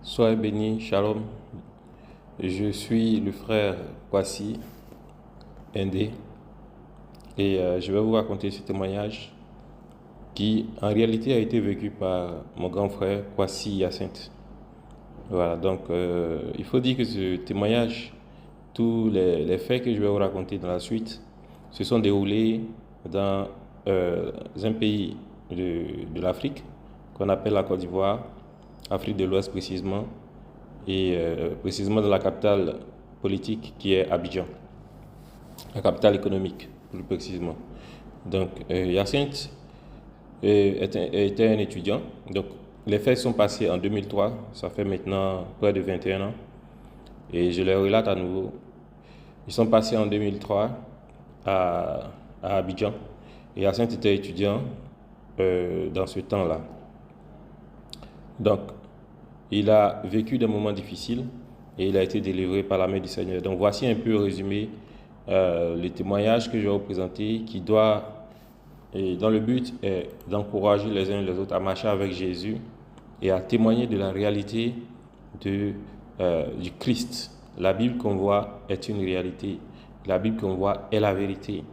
Sois béni, Shalom. Je suis le frère Kwasi Ndé et je vais vous raconter ce témoignage qui en réalité a été vécu par mon grand frère Kwasi Hyacinthe. Voilà, donc il faut dire que ce témoignage, tous les faits que je vais vous raconter dans la suite, se sont déroulés dans un pays de l'Afrique qu'on appelle la Côte d'Ivoire, Afrique de l'Ouest précisément, et précisément dans la capitale politique qui est Abidjan, la capitale économique plus précisément. Donc Hyacinthe était un étudiant. Donc les faits sont passés en 2003, ça fait maintenant près de 21 ans, et je les relate à nouveau. Ils sont passés en 2003 à Abidjan, et Hyacinthe était étudiant dans ce temps-là. Donc il a vécu des moments difficiles et il a été délivré par la main du Seigneur. Donc voici un peu résumé le témoignage que je vais vous présenter qui doit, et dans le but est d'encourager les uns et les autres à marcher avec Jésus et à témoigner de la réalité du Christ. La Bible qu'on voit est une réalité. La Bible qu'on voit est la vérité.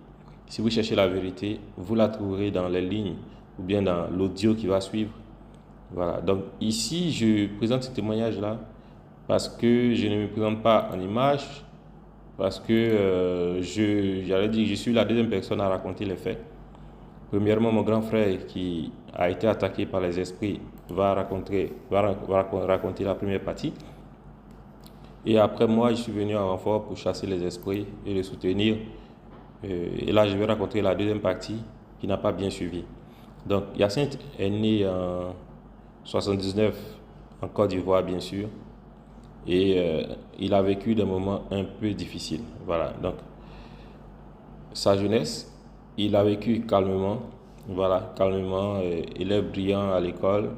Si vous cherchez la vérité, vous la trouverez dans les lignes ou bien dans l'audio qui va suivre. Voilà, donc ici je présente ce témoignage-là parce que je ne me présente pas en image, parce que j'allais dire que je suis la deuxième personne à raconter les faits. Premièrement, mon grand frère qui a été attaqué par les esprits va raconter la première partie. Et après moi, je suis venu en renfort pour chasser les esprits et les soutenir. Et là, je vais raconter la deuxième partie qui n'a pas bien suivi. Donc, Hyacinthe est né en 79 en Côte d'Ivoire, bien sûr, et il a vécu des moments un peu difficiles. Voilà, donc sa jeunesse, il a vécu calmement, voilà, calmement, élève brillant à l'école,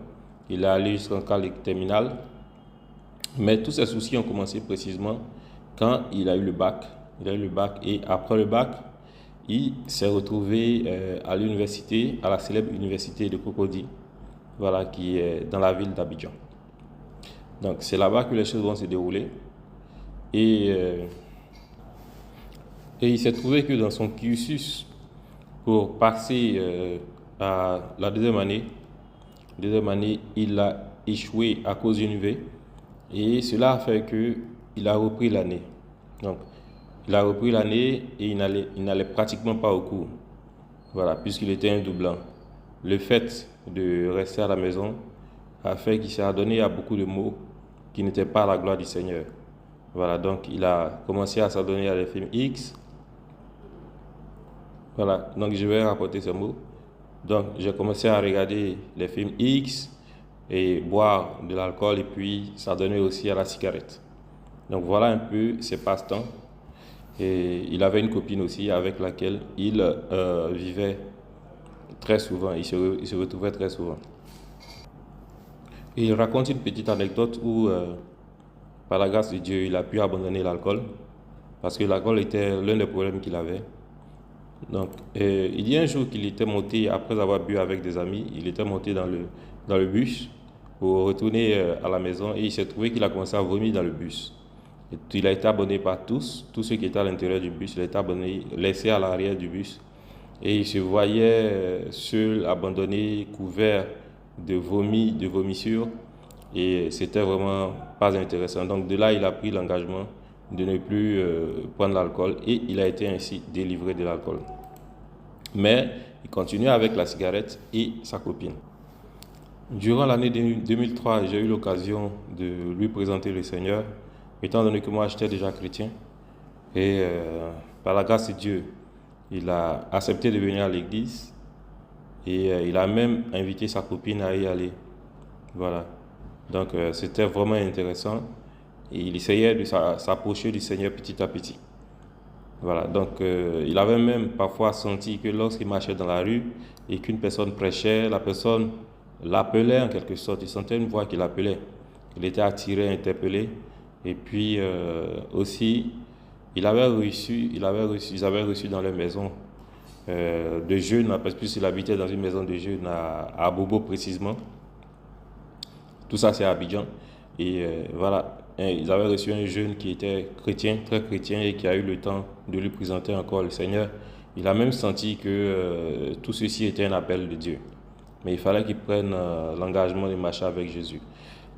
il est allé jusqu'en terminale, mais tous ses soucis ont commencé précisément quand il a eu le bac. Il a eu le bac et après le bac, il s'est retrouvé à l'université, à la célèbre université de Cocody, voilà, qui est dans la ville d'Abidjan. Donc c'est là-bas que les choses vont se dérouler. Et il s'est trouvé que dans son cursus, pour passer à la deuxième année, il a échoué à cause d'une UV. Et cela a fait qu'il a repris l'année. Donc il a repris l'année et il n'allait pratiquement pas au cours. Voilà, puisqu'il était un doublant. Le fait de rester à la maison a fait qu'il s'est adonné à beaucoup de mots qui n'étaient pas à la gloire du Seigneur. Voilà, donc il a commencé à s'adonner à des films X. Voilà, donc je vais rapporter ces mots. Donc j'ai commencé à regarder les films X et boire de l'alcool et puis s'adonner aussi à la cigarette. Donc voilà un peu ses passe-temps. Et il avait une copine aussi avec laquelle il vivait très souvent, il se retrouvait très souvent. Et il raconte une petite anecdote où, par la grâce de Dieu, il a pu abandonner l'alcool, parce que l'alcool était l'un des problèmes qu'il avait. Donc, il dit un jour qu'il était monté, après avoir bu avec des amis, il était monté dans le bus pour retourner à la maison et il s'est trouvé qu'il a commencé à vomir dans le bus. Et il a été abandonné par tous ceux qui étaient à l'intérieur du bus, il a été abandonné, laissé à l'arrière du bus. Et il se voyait seul, abandonné, couvert de vomi, de vomissures. Et c'était vraiment pas intéressant. Donc de là, il a pris l'engagement de ne plus prendre l'alcool et il a été ainsi délivré de l'alcool. Mais il continue avec la cigarette et sa copine. Durant l'année 2003, j'ai eu l'occasion de lui présenter le Seigneur, étant donné que moi j'étais déjà chrétien. Et par la grâce de Dieu, il a accepté de venir à l'église et il a même invité sa copine à y aller. Voilà. Donc c'était vraiment intéressant et il essayait de s'approcher du Seigneur petit à petit. Voilà. Donc il avait même parfois senti que lorsqu'il marchait dans la rue et qu'une personne prêchait, la personne l'appelait en quelque sorte. Il sentait une voix qui l'appelait. Il était attiré, interpellé. Et puis aussi, ils avaient reçu dans leur maison de jeûne, parce qu'il habitait dans une maison de jeûne à Bobo précisément. Tout ça, c'est à Abidjan. Et voilà, ils avaient reçu un jeune qui était chrétien, très chrétien, et qui a eu le temps de lui présenter encore le Seigneur. Il a même senti que tout ceci était un appel de Dieu. Mais il fallait qu'il prenne l'engagement de marcher avec Jésus.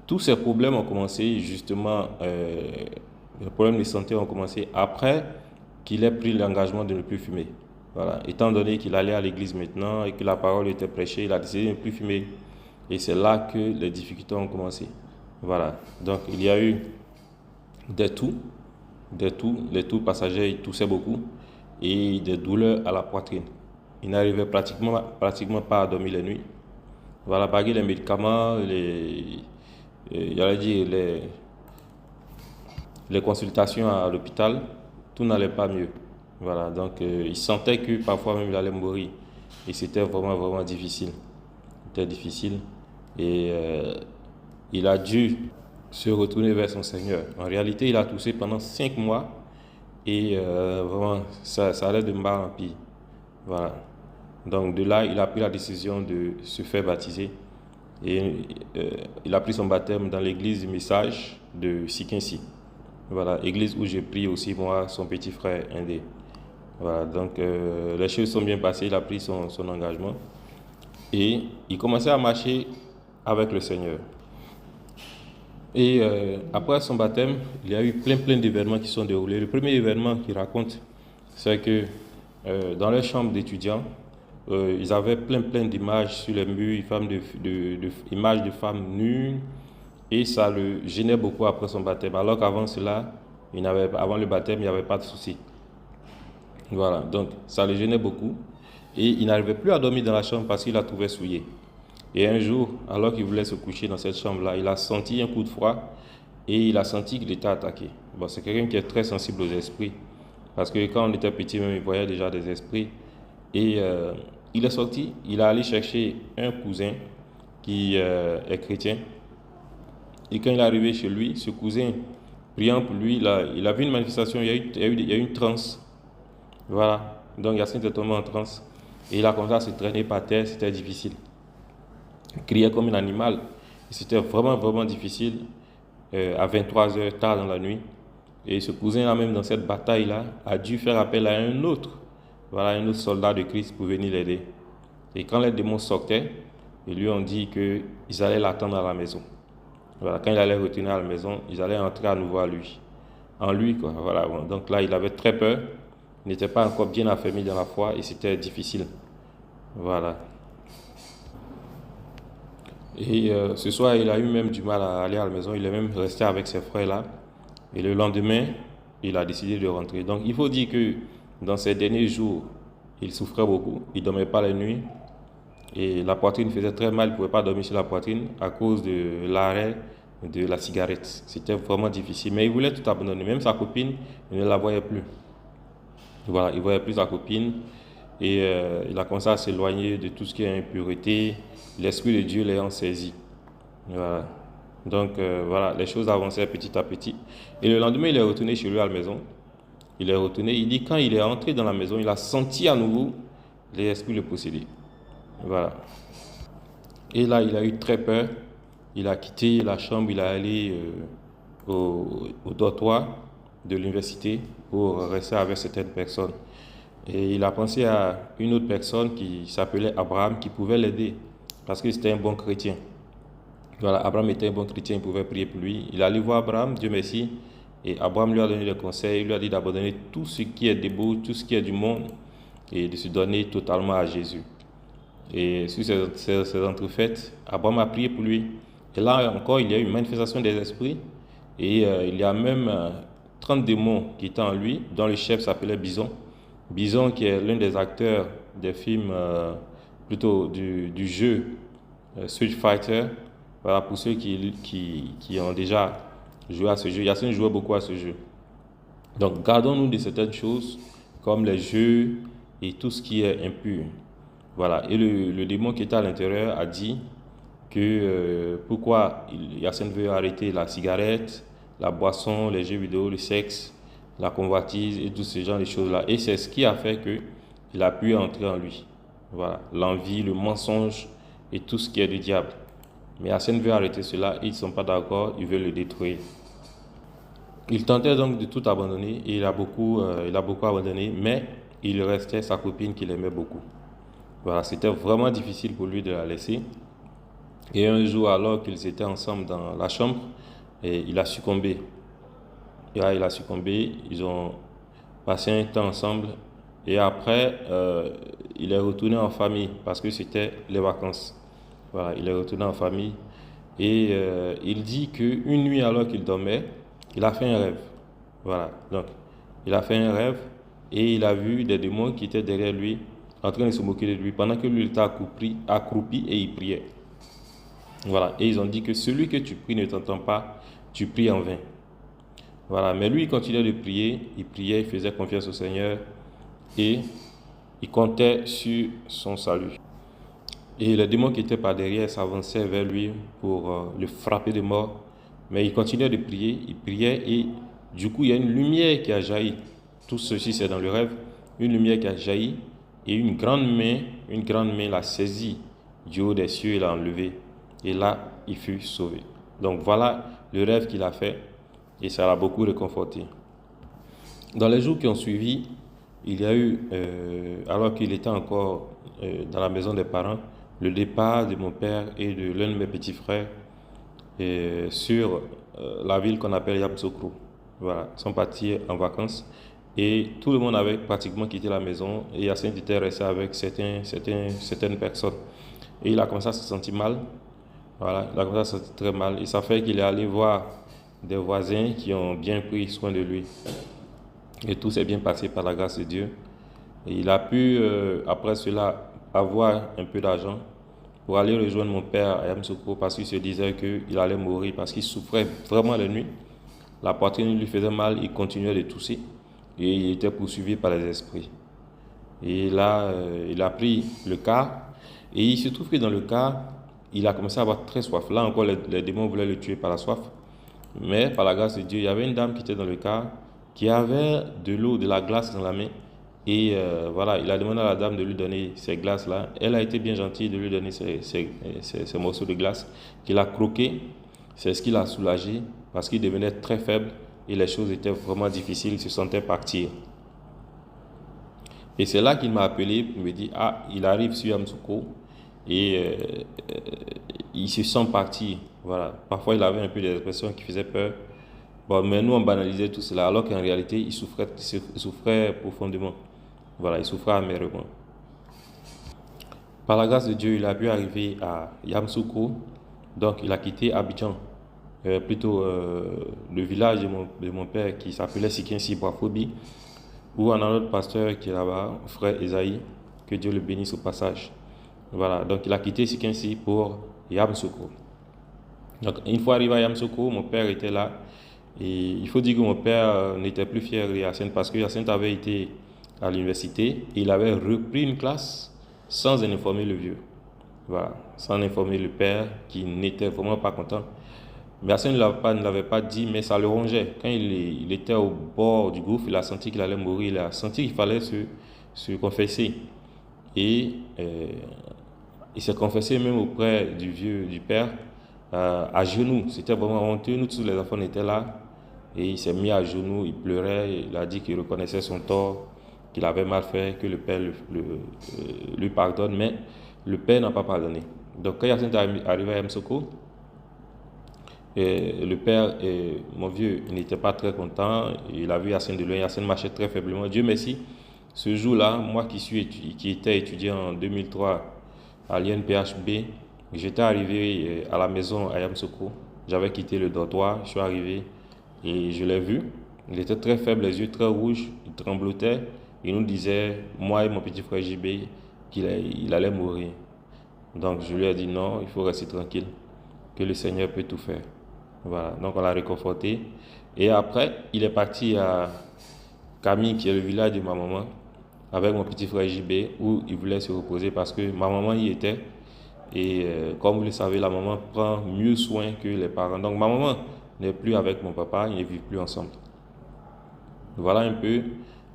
Tous ces problèmes ont commencé justement, les problèmes de santé ont commencé après qu'il ait pris l'engagement de ne plus fumer. Voilà. Étant donné qu'il allait à l'église maintenant et que la parole était prêchée, il a décidé de ne plus fumer. Et c'est là que les difficultés ont commencé. Voilà. Donc il y a eu des toux, les toux passagers, il toussait beaucoup, et des douleurs à la poitrine. Il n'arrivait pratiquement pas à dormir les nuits. Voilà, malgré les médicaments, les consultations à l'hôpital, tout n'allait pas mieux. Voilà, donc il sentait que parfois même il allait mourir. Et c'était vraiment, vraiment difficile. C'était difficile. Et il a dû se retourner vers son Seigneur. En réalité, il a toussé pendant 5 mois et vraiment, ça allait de mal en pire. Voilà. Donc de là, il a pris la décision de se faire baptiser. Et il a pris son baptême dans l'église du Message de Sikinsi. Voilà, église où j'ai pris aussi moi, son petit frère Indé. Voilà, donc les choses sont bien passées, il a pris son engagement. Et il commençait à marcher avec le Seigneur. Et après son baptême, il y a eu plein d'événements qui sont déroulés. Le premier événement qu'il raconte, c'est que dans leur chambre d'étudiants, ils avaient plein d'images sur les murs, images de femmes nues, et ça le gênait beaucoup après son baptême. Alors qu'avant cela, avant le baptême, il n'y avait pas de souci. Voilà, donc ça le gênait beaucoup, et il n'arrivait plus à dormir dans la chambre parce qu'il la trouvait souillée. Et un jour, alors qu'il voulait se coucher dans cette chambre-là, il a senti un coup de froid et il a senti qu'il était attaqué. Bon, c'est quelqu'un qui est très sensible aux esprits, parce que quand on était petit, même, il voyait déjà des esprits. Et il est sorti, il est allé chercher un cousin qui est chrétien. Et quand il est arrivé chez lui, ce cousin, priant pour lui, il a vu une manifestation, il y a eu une transe. Voilà, donc Yacine était tombé en transe. Et il a commencé à se traîner par terre, c'était difficile. Il criait comme un animal. Et c'était vraiment difficile à 23 heures tard dans la nuit. Et ce cousin-là, même dans cette bataille-là, a dû faire appel à un autre soldat de Christ pour venir l'aider. Et quand les démons sortaient, ils lui ont dit qu'ils allaient l'attendre à la maison. Voilà, quand il allait retourner à la maison, ils allaient entrer à nouveau en lui, quoi. Voilà, bon. Donc là, il avait très peur. Il n'était pas encore bien affermi dans la foi et c'était difficile. Voilà. Et ce soir, il a eu même du mal à aller à la maison. Il est même resté avec ses frères-là. Et le lendemain, il a décidé de rentrer. Donc, il faut dire que dans ces derniers jours, il souffrait beaucoup. Il ne dormait pas la nuit. Et la poitrine faisait très mal. Il ne pouvait pas dormir sur la poitrine à cause de l'arrêt de la cigarette. C'était vraiment difficile. Mais il voulait tout abandonner. Même sa copine, il ne la voyait plus. Voilà, il ne voyait plus sa copine. Et il a commencé à s'éloigner de tout ce qui est impureté, l'Esprit de Dieu l'ayant saisi. Voilà. Donc voilà, les choses avançaient petit à petit. Et le lendemain, il est retourné chez lui à la maison. Il est retourné, il dit quand il est entré dans la maison, il a senti à nouveau l'esprit le posséder. Voilà. Et là, il a eu très peur. Il a quitté la chambre, il est allé au dortoir de l'université pour rester avec certaines personnes. Et il a pensé à une autre personne qui s'appelait Abraham, qui pouvait l'aider, parce que c'était un bon chrétien. Voilà, Abraham était un bon chrétien, il pouvait prier pour lui. Il allait voir Abraham, Dieu merci, et Abraham lui a donné des conseils, il lui a dit d'abandonner tout ce qui est des beaux, tout ce qui est du monde, et de se donner totalement à Jésus. Et sur ces entrefaites, Abraham a prié pour lui. Et là encore, il y a eu une manifestation des esprits, et il y a même 30 démons qui étaient en lui, dont le chef s'appelait Bison. Bison, qui est l'un des acteurs des films, plutôt du jeu Street Fighter. Voilà, pour ceux qui ont déjà joué à ce jeu. Yacine jouait beaucoup à ce jeu. Donc, gardons-nous de certaines choses, comme les jeux et tout ce qui est impur. Voilà, et le démon qui était à l'intérieur a dit que pourquoi Yacine veut arrêter la cigarette, la boisson, les jeux vidéo, le sexe, la convoitise et tout ce genre de choses-là. Et c'est ce qui a fait qu'il a pu entrer en lui. Voilà, l'envie, le mensonge et tout ce qui est du diable. Mais Yacine veut arrêter cela, ils ne sont pas d'accord, ils veulent le détruire. Il tentait donc de tout abandonner et il a beaucoup abandonné, mais il restait sa copine qu'il aimait beaucoup. Voilà, c'était vraiment difficile pour lui de la laisser. Et un jour, alors qu'ils étaient ensemble dans la chambre, il a succombé. Et là, il a succombé, ils ont passé un temps ensemble. Et après, il est retourné en famille parce que c'était les vacances. Voilà, il est retourné en famille. Et il dit qu'une nuit, alors qu'il dormait, il a fait un rêve. Voilà, donc il a fait un rêve et il a vu des démons qui étaient derrière lui, en train de se moquer de lui, pendant que lui était accroupi et il priait. Voilà, et ils ont dit que celui que tu pries ne t'entend pas, tu pries en vain. Voilà, mais lui il continuait de prier, il faisait confiance au Seigneur et il comptait sur son salut. Et les démons qui étaient par derrière s'avançaient vers lui pour le frapper de mort. Mais il continuait de prier, il priait et du coup il y a une lumière qui a jailli. Tout ceci c'est dans le rêve. Une lumière qui a jailli et une grande main l'a saisi du haut des cieux et l'a enlevé. Et là, il fut sauvé. Donc voilà le rêve qu'il a fait et ça l'a beaucoup réconforté. Dans les jours qui ont suivi, il y a eu, alors qu'il était encore dans la maison des parents, le départ de mon père et de l'un de mes petits frères sur la ville qu'on appelle Yamoussoukro. Voilà, ils sont partis en vacances et tout le monde avait pratiquement quitté la maison et Yacine était resté avec certaines personnes. Et il a commencé à se sentir mal. Voilà, il a commencé à se sentir très mal. Et ça fait qu'il est allé voir des voisins qui ont bien pris soin de lui. Et tout s'est bien passé par la grâce de Dieu. Et il a pu, après cela, avoir un peu d'argent pour aller rejoindre mon père à Yamoussoukro parce qu'il se disait qu'il allait mourir parce qu'il souffrait vraiment la nuit. La poitrine lui faisait mal, il continuait de tousser et il était poursuivi par les esprits. Et là, il a pris le car et il se trouve que dans le car, il a commencé à avoir très soif. Là encore, les démons voulaient le tuer par la soif. Mais par la grâce de Dieu, il y avait une dame qui était dans le car qui avait de l'eau, de la glace dans la main. Et voilà, il a demandé à la dame de lui donner ces glaces-là. Elle a été bien gentille de lui donner ces morceaux de glace qu'il a croqué. C'est ce qui l'a soulagé parce qu'il devenait très faible et les choses étaient vraiment difficiles. Il se sentait partir. Et c'est là qu'il m'a appelé pour me dire, ah, il arrive sur Yamoussoukro et il se sent partir. Voilà. Parfois, il avait un peu des expressions qui faisaient peur. Bon, mais nous, on banalisait tout cela, alors qu'en réalité, il souffrait profondément. Voilà, il souffrait amèrement. Par la grâce de Dieu, il a pu arriver à Yamoussoukro. Donc, il a quitté Abidjan, le village de mon père qui s'appelait Sikinsi Boafobi, où on a notre pasteur qui est là-bas, frère Esaïe, que Dieu le bénisse au passage. Voilà, donc il a quitté Sikinsi pour Yamoussoukro. Donc, une fois arrivé à Yamoussoukro, mon père était là. Et il faut dire que mon père n'était plus fier de Yacine parce que Yacine avait été à l'université et il avait repris une classe sans en informer le vieux. Voilà, sans informer le père qui n'était vraiment pas content. Mais Yacine ne l'avait pas dit, mais ça le rongeait. Quand il était au bord du gouffre, il a senti qu'il allait mourir, il a senti qu'il fallait se confesser. Et il s'est confessé même auprès du père, à genoux. C'était vraiment honteux. Nous tous les enfants étaient là. Et il s'est mis à genoux, il pleurait, il a dit qu'il reconnaissait son tort, qu'il avait mal fait, que le père lui pardonne, mais le père n'a pas pardonné. Donc quand Yacine est arrivé à Yamoussoukro, le père, mon vieux, n'était pas très content, il a vu Yacine de loin, Yacine marchait très faiblement. Dieu merci, ce jour-là, moi qui étais étudiant en 2003 à l'INPHB, j'étais arrivé à la maison à Yamoussoukro, j'avais quitté le dortoir, je suis arrivé. Et je l'ai vu, il était très faible, les yeux très rouges, il tremblotait. Il nous disait, moi et mon petit frère JB, qu'il allait mourir. Donc je lui ai dit non, il faut rester tranquille, que le Seigneur peut tout faire. Voilà, donc on l'a réconforté. Et après, il est parti à Camille, qui est le village de ma maman, avec mon petit frère JB, où il voulait se reposer parce que ma maman y était. Et comme vous le savez, la maman prend mieux soin que les parents. Donc ma maman n'est plus avec mon papa, ils ne vivent plus ensemble. Voilà un peu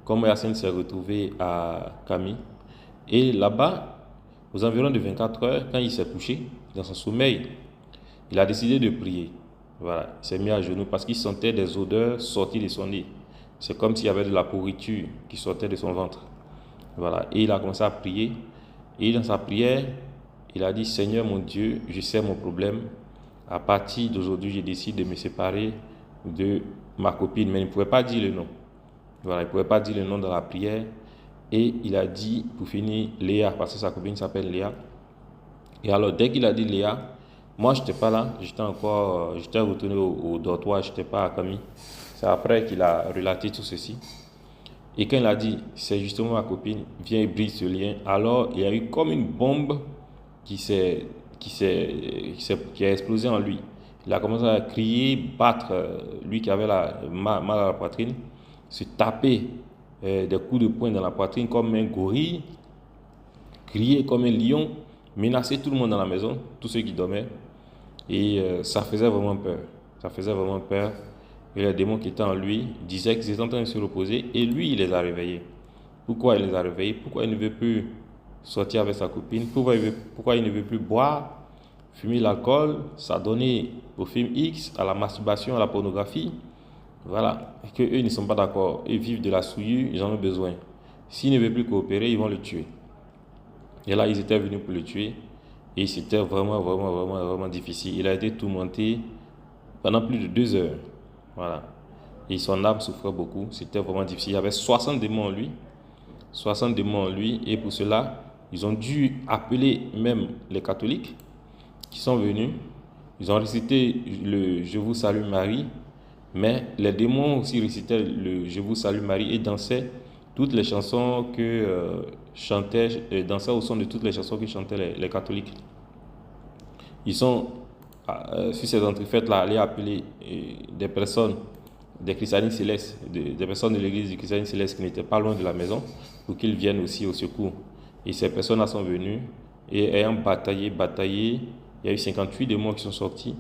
comment Yacine s'est retrouvé à Camille. Et là-bas, aux environs de 24 heures, quand il s'est couché dans son sommeil, Il a décidé de prier. Voilà, il s'est mis à genoux parce qu'il sentait des odeurs sortir de son nez. C'est comme s'il y avait de la pourriture qui sortait de son ventre. Voilà, et il a commencé à prier. Et dans sa prière, il a dit, Seigneur mon Dieu, je sais mon problème. À partir d'aujourd'hui, je décide de me séparer de ma copine. Mais il ne pouvait pas dire le nom. Voilà, il ne pouvait pas dire le nom dans la prière. Et il a dit, pour finir, Léa, parce que sa copine s'appelle Léa. Et alors, dès qu'il a dit Léa, moi, je n'étais pas là. J'étais retourné au dortoir, je n'étais pas à Camille. C'est après qu'il a relaté tout ceci. Et quand il a dit, c'est justement ma copine, viens et brise ce lien, alors il y a eu comme une bombe qui a explosé en lui. Il a commencé à crier, battre, lui qui avait mal à la poitrine, se taper des coups de poing dans la poitrine comme un gorille, crier comme un lion, menacer tout le monde dans la maison, tous ceux qui dormaient. Et ça faisait vraiment peur. Ça faisait vraiment peur. Et les démons qui étaient en lui disaient qu'ils étaient en train de se reposer et lui, il les a réveillés. Pourquoi il les a réveillés? Pourquoi il ne veut plus sortir avec sa copine? Pourquoi il ne veut plus boire, fumer l'alcool, s'adonner au film X, à la masturbation, à la pornographie? Voilà. Et qu'eux ne sont pas d'accord. Ils vivent de la souillure, ils en ont besoin. S'il ne veut plus coopérer, ils vont le tuer. Et là, ils étaient venus pour le tuer. Et c'était vraiment, vraiment, vraiment, vraiment difficile. Il a été tourmenté pendant plus de 2 heures. Voilà. Et son âme souffrait beaucoup. C'était vraiment difficile. Il y avait 60 démons en lui. 60 démons en lui. Et pour cela, ils ont dû appeler même les catholiques qui sont venus. Ils ont récité le Je vous salue Marie. Mais les démons aussi récitaient le Je vous salue Marie et dansaient toutes les chansons que dansaient au son de toutes les chansons que chantaient les catholiques. Ils sont, sur ces entrefaites-là, allés appeler des personnes, des chrétiens célestes, des personnes de l'église du chrétien céleste qui n'étaient pas loin de la maison, pour qu'ils viennent aussi au secours. Et ces personnes-là sont venues, et ayant bataillé, il y a eu 58 démons qui sont sortis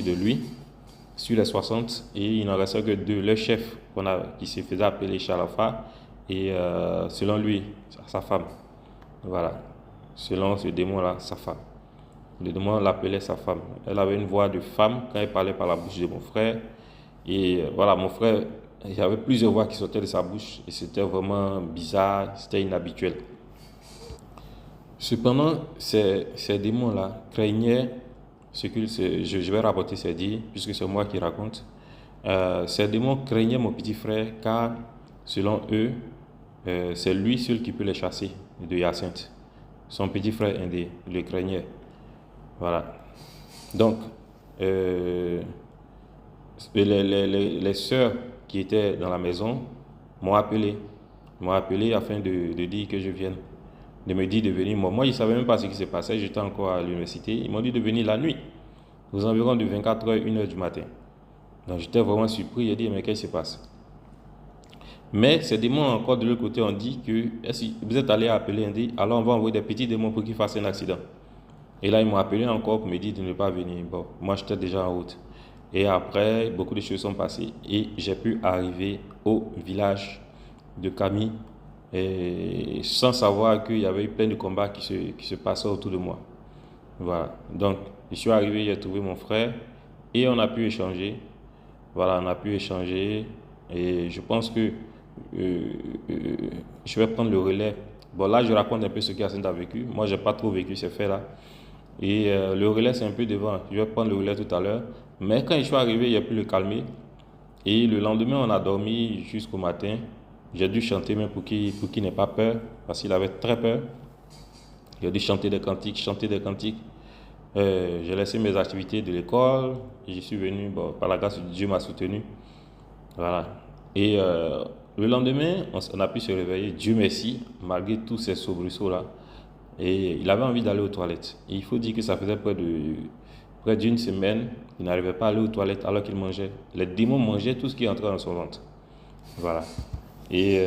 de lui, sur les 60, et il n'en restait que 2. Le chef, qui se faisait appeler Chalafa, et selon lui, sa femme. Voilà. Selon ce démon-là, sa femme. Le démon l'appelait sa femme. Elle avait une voix de femme quand elle parlait par la bouche de mon frère. Et voilà, mon frère, il y avait plusieurs voix qui sortaient de sa bouche. Et c'était vraiment bizarre, c'était inhabituel. Cependant, ces démons-là craignaient je vais rapporter ces dires, puisque c'est moi qui raconte. Ces démons craignaient mon petit frère, car selon eux, c'est lui seul qui peut les chasser de Hyacinthe. Son petit frère Indé le craignait. Voilà. Donc, les sœurs qui étaient dans la maison m'ont appelé afin de dire que je vienne, de me dire de venir. Moi, je ne savais même pas ce qui se passait, j'étais encore à l'université. Ils m'ont dit de venir la nuit, aux environs de 24h, 1h du matin. Donc, j'étais vraiment surpris, j'ai dit, mais qu'est-ce qui se passe? Mais ces démons, encore de l'autre côté, ont dit que si vous êtes allé appeler Indé, alors on va envoyer des petits démons pour qu'ils fassent un accident. Et là, ils m'ont appelé encore pour me dire de ne pas venir. Bon, moi, j'étais déjà en route. Et après, beaucoup de choses sont passées et j'ai pu arriver au village de Camille et sans savoir qu'il y avait eu plein de combats qui se passaient autour de moi. Voilà. Donc, je suis arrivé, j'ai trouvé mon frère et on a pu échanger. Voilà, on a pu échanger et je pense que je vais prendre le relais. Bon, là, je raconte un peu ce qu'Hyacinthe a vécu. Moi, je n'ai pas trop vécu ces faits-là. Et le relais, c'est un peu devant. Je vais prendre le relais tout à l'heure. Mais quand je suis arrivé, il a pu le calmer. Et le lendemain, on a dormi jusqu'au matin. J'ai dû chanter même pour qu'il n'ait pas peur, parce qu'il avait très peur. J'ai dû chanter des cantiques. J'ai laissé mes activités de l'école. Je suis venu, bon, par la grâce de Dieu m'a soutenu. Voilà. Et le lendemain, on a pu se réveiller. Dieu merci, malgré tous ces soubresauts-là. Et il avait envie d'aller aux toilettes. Et il faut dire que ça faisait près d'une semaine, il n'arrivait pas à aller aux toilettes alors qu'il mangeait. Les démons mangeaient tout ce qui entrait dans son ventre. Voilà. Et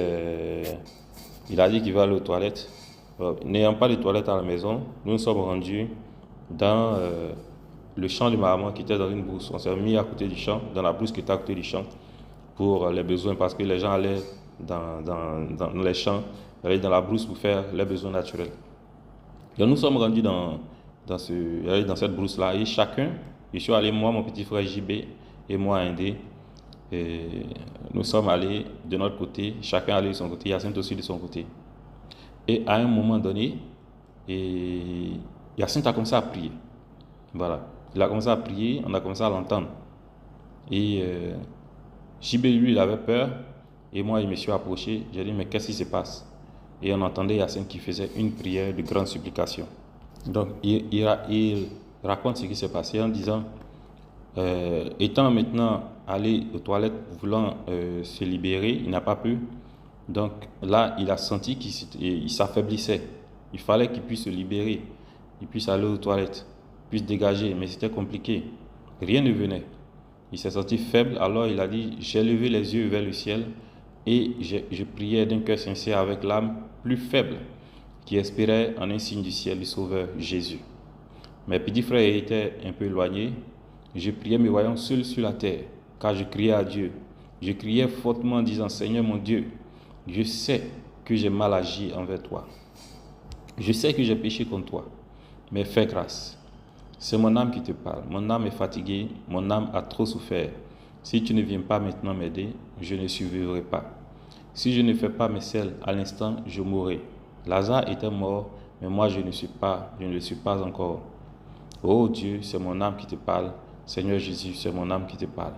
il a dit qu'il va aller aux toilettes. N'ayant pas de toilettes à la maison, nous nous sommes rendus dans le champ de ma maman qui était dans une brousse. On s'est mis à côté du champ, dans la brousse qui était à côté du champ, pour les besoins, parce que les gens allaient dans les champs, allaient dans la brousse pour faire les besoins naturels. Donc nous sommes rendus dans dans cette brousse-là. Et chacun, je suis allé, moi, mon petit frère JB et moi, Indé, et nous sommes allés de notre côté, chacun allé de son côté, Yacinthe aussi de son côté. Et à un moment donné, Yacinthe a commencé à prier. Voilà. Il a commencé à prier, on a commencé à l'entendre. Et JB, lui, il avait peur. Et moi, je me suis approché. J'ai dit, mais qu'est-ce qui se passe? Et on entendait Yacinthe qui faisait une prière de grande supplication. Donc, il raconte ce qui s'est passé en disant, étant maintenant allé aux toilettes, voulant se libérer, il n'a pas pu. Donc là, il a senti qu'il s'affaiblissait. Il fallait qu'il puisse se libérer, il puisse aller aux toilettes, puisse dégager, mais c'était compliqué. Rien ne venait. Il s'est senti faible, alors il a dit, j'ai levé les yeux vers le ciel et je priais d'un cœur sincère avec l'âme plus faible qui espérait en un signe du ciel du Sauveur Jésus. Mes petits frères étaient un peu éloignés. Je priais me voyant seul sur la terre, car je criais à Dieu. Je criais fortement en disant, Seigneur mon Dieu, je sais que j'ai mal agi envers toi. Je sais que j'ai péché contre toi, mais fais grâce. C'est mon âme qui te parle. Mon âme est fatiguée, mon âme a trop souffert. Si tu ne viens pas maintenant m'aider, je ne survivrai pas. Si je ne fais pas mes selles à l'instant, je mourrai. Lazare était mort, mais moi je ne le suis pas encore. Oh Dieu, c'est mon âme qui te parle. Seigneur Jésus, c'est mon âme qui te parle.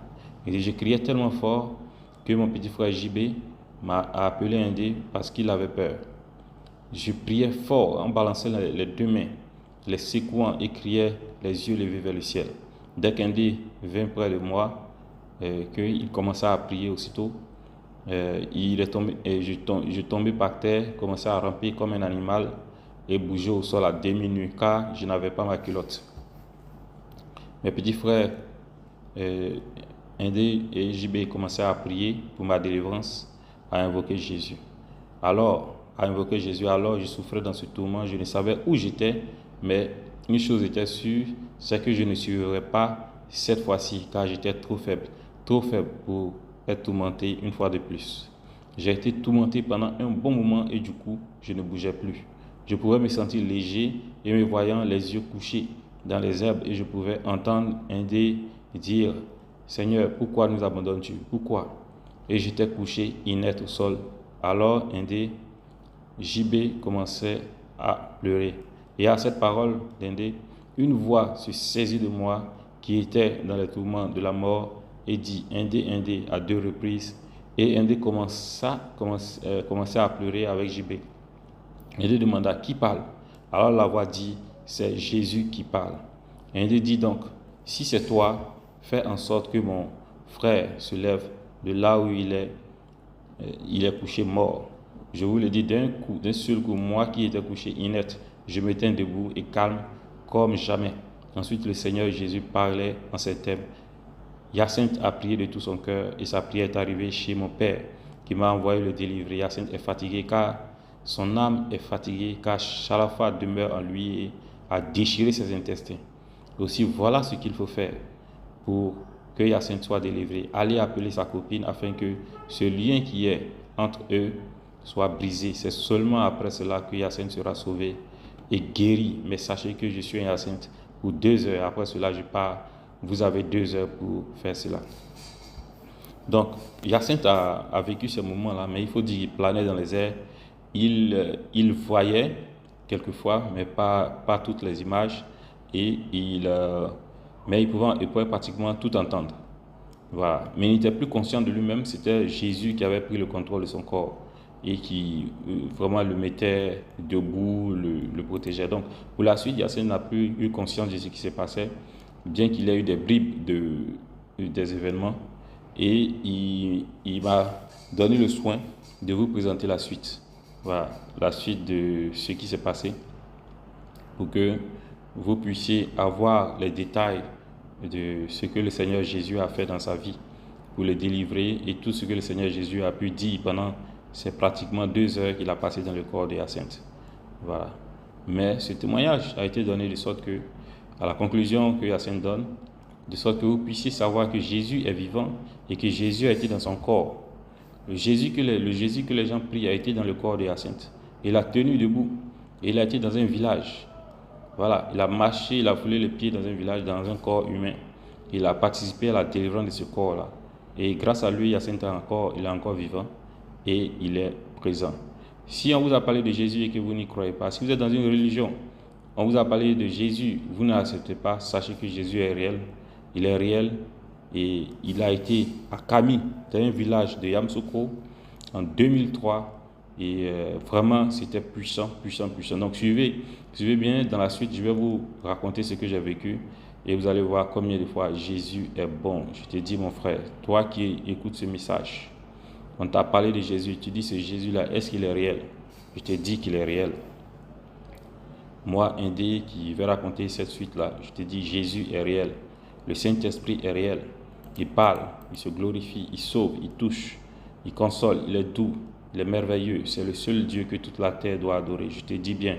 Et je criais tellement fort que mon petit frère JB m'a appelé Indé parce qu'il avait peur. Je priais fort en balançant les deux mains, les secouant et criais les yeux levés vers le ciel. Dès qu'Indé vint près de moi, qu'il commença à prier aussitôt, il est tombé, et je tombais par terre, commençais à ramper comme un animal et bouger au sol à demi-nu car je n'avais pas ma culotte. Mes petits frères Indé et JB commençaient à prier pour ma délivrance, à invoquer Jésus. Alors je souffrais dans ce tourment, je ne savais où j'étais, mais une chose était sûre, c'est que je ne survivrais pas cette fois-ci, car j'étais trop faible pour être tourmenté une fois de plus. J'ai été tourmenté pendant un bon moment et du coup, je ne bougeais plus. Je pouvais me sentir léger et me voyant les yeux couchés dans les herbes et je pouvais entendre Indé dire « Seigneur, pourquoi nous abandonnes-tu? Pourquoi ?» Et j'étais couché inerte au sol. Alors Indé, JB commençait à pleurer. Et à cette parole d'Indé, une voix se saisit de moi qui était dans les tourments de la mort et dit « Indé, Indé » à 2 reprises. Et Indé commençait à pleurer avec JB. Indé demanda « Qui parle ?» Alors la voix dit « C'est Jésus qui parle. » Indé dit donc « Si c'est toi, fais en sorte que mon frère se lève de là où il est couché mort. » Je vous le dis d'un seul coup, moi qui étais couché inerte, je me tiens debout et calme comme jamais. Ensuite, le Seigneur Jésus parlait en ces termes. Yacinthe a prié de tout son cœur et sa prière est arrivée chez mon Père qui m'a envoyé le délivrer. Yacinthe est fatigué car son âme est fatiguée car Chalafa demeure en lui et a déchiré ses intestins. Aussi, voilà ce qu'il faut faire pour que Yacinthe soit délivré. Allez appeler sa copine afin que ce lien qui est entre eux soit brisé. C'est seulement après cela que Yacinthe sera sauvé et guéri. Mais sachez que je suis un Yacinthe pour 2 heures. Après cela, je pars. Vous avez 2 heures pour faire cela. Donc, Yacinthe a vécu ce moment-là, mais il faut dire qu'il planait dans les airs. Il voyait quelquefois, mais pas toutes les images. Et mais il pouvait pratiquement tout entendre. Voilà. Mais il n'était plus conscient de lui-même. C'était Jésus qui avait pris le contrôle de son corps et qui vraiment le mettait debout, le protégeait. Donc, pour la suite, Yacinthe n'a plus eu conscience de ce qui s'est passé, bien qu'il ait eu des bribes des événements. Et il m'a donné le soin de vous présenter la suite. Voilà, la suite de ce qui s'est passé pour que vous puissiez avoir les détails de ce que le Seigneur Jésus a fait dans sa vie pour le délivrer et tout ce que le Seigneur Jésus a pu dire pendant ces pratiquement 2 heures qu'il a passé dans le corps de Yacinthe. Voilà. Mais ce témoignage a été donné de sorte que, à la conclusion que Yacinthe donne, de sorte que vous puissiez savoir que Jésus est vivant et que Jésus a été dans son corps. Le Jésus que les gens prient a été dans le corps de Yacinthe. Il a tenu debout. Il a été dans un village. Voilà, il a marché, il a foulé les pieds dans un village, dans un corps humain. Il a participé à la délivrance de ce corps-là. Et grâce à lui, il y a 5 ans encore, il est encore vivant et il est présent. Si on vous a parlé de Jésus et que vous n'y croyez pas, si vous êtes dans une religion, on vous a parlé de Jésus, vous n'acceptez pas, sachez que Jésus est réel. Il est réel et il a été à Kami, dans un village de Yamoussoukro, en 2003. Et vraiment, c'était puissant, puissant, puissant. Donc, suivez bien. Dans la suite, je vais vous raconter ce que j'ai vécu. Et vous allez voir combien de fois Jésus est bon. Je te dis, mon frère, toi qui écoutes ce message, on t'a parlé de Jésus. Tu dis, ce Jésus-là, est-ce qu'il est réel? Je te dis qu'il est réel. Moi, Indé, qui vais raconter cette suite-là, je te dis, Jésus est réel. Le Saint-Esprit est réel. Il parle, il se glorifie, il sauve, il touche, il console, il est doux, il est merveilleux. C'est le seul Dieu que toute la terre doit adorer. Je te dis bien,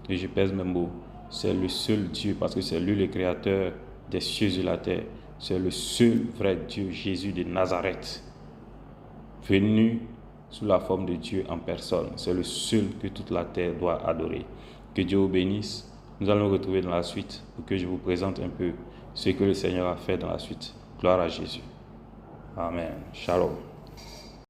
et je pèse mes mots, c'est le seul Dieu parce que c'est lui le créateur des cieux et de la terre. C'est le seul vrai Dieu, Jésus de Nazareth, venu sous la forme de Dieu en personne. C'est le seul que toute la terre doit adorer. Que Dieu vous bénisse. Nous allons nous retrouver dans la suite pour que je vous présente un peu ce que le Seigneur a fait dans la suite. Gloire à Jésus. Amen. Shalom.